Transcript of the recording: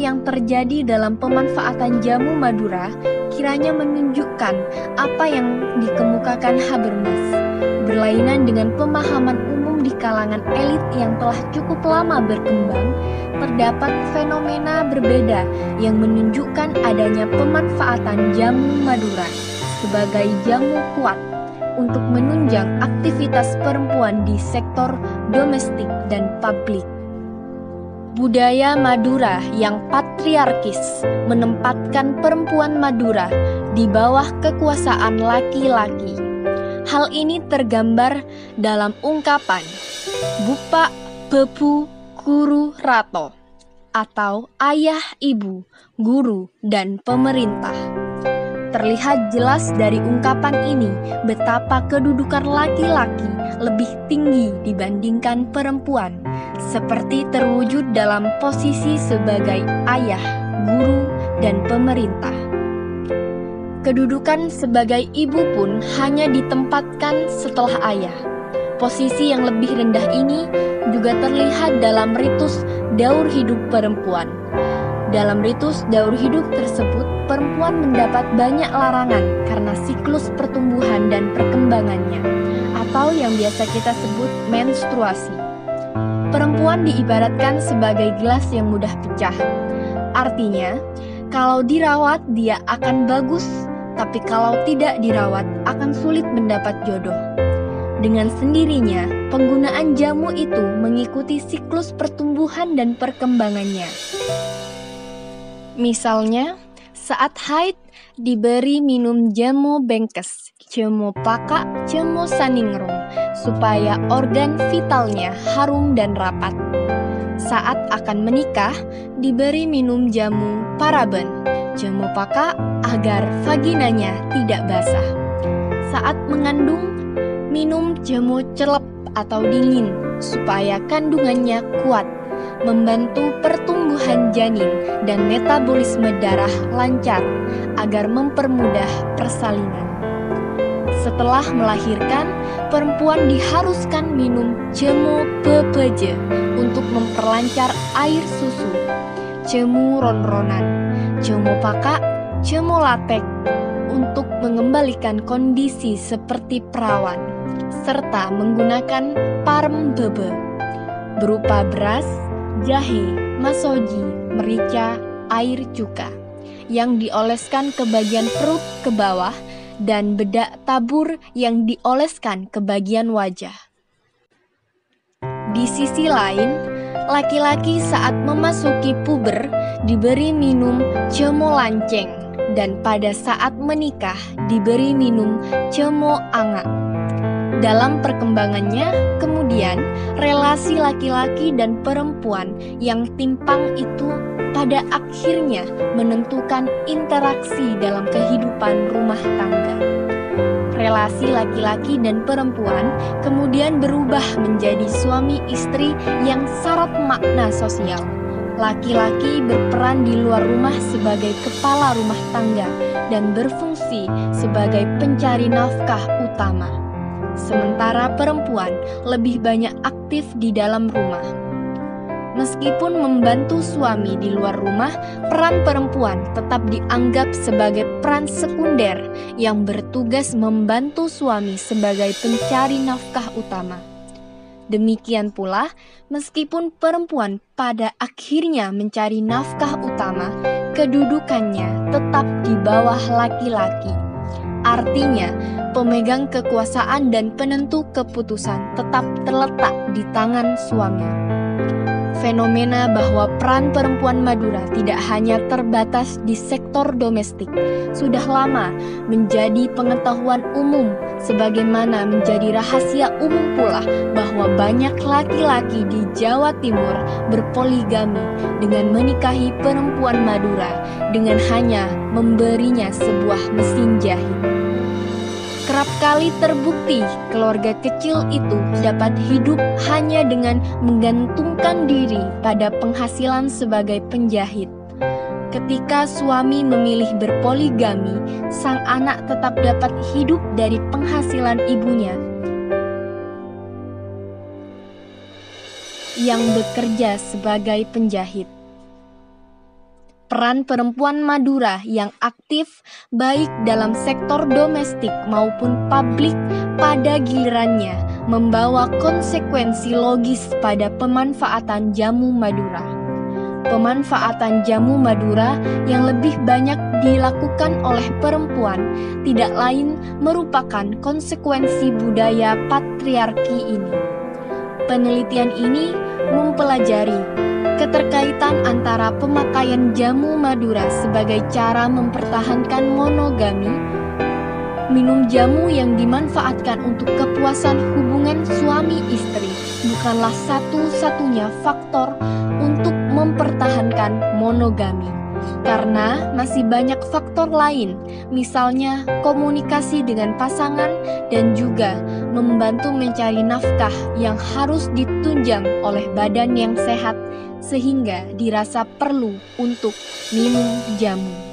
yang terjadi dalam pemanfaatan jamu Madura kiranya menunjukkan apa yang dikemukakan Habermas, berlainan dengan pemahaman umum di kalangan elit yang telah cukup lama berkembang. Terdapat fenomena berbeda yang menunjukkan adanya pemanfaatan jamu Madura sebagai jamu kuat untuk menunjang aktivitas perempuan di sektor domestik dan publik. Budaya Madura yang patriarkis menempatkan perempuan Madura di bawah kekuasaan laki-laki. Hal ini tergambar dalam ungkapan Bupak Bepu Guru Rato atau ayah, ibu, guru, dan pemerintah. Terlihat jelas dari ungkapan ini betapa kedudukan laki-laki lebih tinggi dibandingkan perempuan, seperti terwujud dalam posisi sebagai ayah, guru, dan pemerintah. Kedudukan sebagai ibu pun hanya ditempatkan setelah ayah. Posisi yang lebih rendah ini juga terlihat dalam ritus daur hidup perempuan. Dalam ritus daur hidup tersebut, perempuan mendapat banyak larangan karena siklus pertumbuhan dan perkembangannya, atau yang biasa kita sebut menstruasi. Perempuan diibaratkan sebagai gelas yang mudah pecah. Artinya, kalau dirawat dia akan bagus, tapi kalau tidak dirawat akan sulit mendapat jodoh. Dengan sendirinya, penggunaan jamu itu mengikuti siklus pertumbuhan dan perkembangannya. Misalnya, saat haid diberi minum jamu bengkes, jamu paka, jamu saningrum, supaya organ vitalnya harum dan rapat. Saat akan menikah, diberi minum jamu paraben, jamu paka, agar vaginanya tidak basah. Saat mengandung, minum jamu celep atau dingin, supaya kandungannya kuat, membantu pertumbuhan janin dan metabolisme darah lancar agar mempermudah persalinan. Setelah melahirkan, perempuan diharuskan minum jamu bebeje untuk memperlancar air susu, jamu ronronan, jamu paka, jamu latek untuk mengembalikan kondisi seperti perawan, serta menggunakan parem bebe berupa beras, jahe, masoji, merica, air cuka yang dioleskan ke bagian perut ke bawah dan bedak tabur yang dioleskan ke bagian wajah. Di sisi lain, laki-laki saat memasuki puber diberi minum jamu lanceng dan pada saat menikah diberi minum jamu angak. Dalam perkembangannya, kemudian relasi laki-laki dan perempuan yang timpang itu pada akhirnya menentukan interaksi dalam kehidupan rumah tangga. Relasi laki-laki dan perempuan kemudian berubah menjadi suami istri yang syarat makna sosial. Laki-laki berperan di luar rumah sebagai kepala rumah tangga dan berfungsi sebagai pencari nafkah utama. Sementara perempuan lebih banyak aktif di dalam rumah. Meskipun membantu suami di luar rumah, peran perempuan tetap dianggap sebagai peran sekunder yang bertugas membantu suami sebagai pencari nafkah utama. Demikian pula, meskipun perempuan pada akhirnya mencari nafkah utama, kedudukannya tetap di bawah laki-laki. Artinya, pemegang kekuasaan dan penentu keputusan tetap terletak di tangan suami. Fenomena bahwa peran perempuan Madura tidak hanya terbatas di sektor domestik sudah lama menjadi pengetahuan umum, sebagaimana menjadi rahasia umum pula bahwa banyak laki-laki di Jawa Timur berpoligami dengan menikahi perempuan Madura dengan hanya memberinya sebuah mesin jahit. Kerap kali terbukti keluarga kecil itu dapat hidup hanya dengan menggantungkan diri pada penghasilan sebagai penjahit. Ketika suami memilih berpoligami, sang anak tetap dapat hidup dari penghasilan ibunya yang bekerja sebagai penjahit. Peran perempuan Madura yang aktif baik dalam sektor domestik maupun publik pada gilirannya membawa konsekuensi logis pada pemanfaatan jamu Madura. Pemanfaatan jamu Madura yang lebih banyak dilakukan oleh perempuan tidak lain merupakan konsekuensi budaya patriarki ini. Penelitian ini mempelajari keterkaitan antara pemakaian jamu Madura sebagai cara mempertahankan monogami, minum jamu yang dimanfaatkan untuk kepuasan hubungan suami istri bukanlah satu-satunya faktor untuk mempertahankan monogami. Karena masih banyak faktor lain, misalnya komunikasi dengan pasangan dan juga membantu mencari nafkah yang harus ditunjang oleh badan yang sehat sehingga dirasa perlu untuk minum jamu.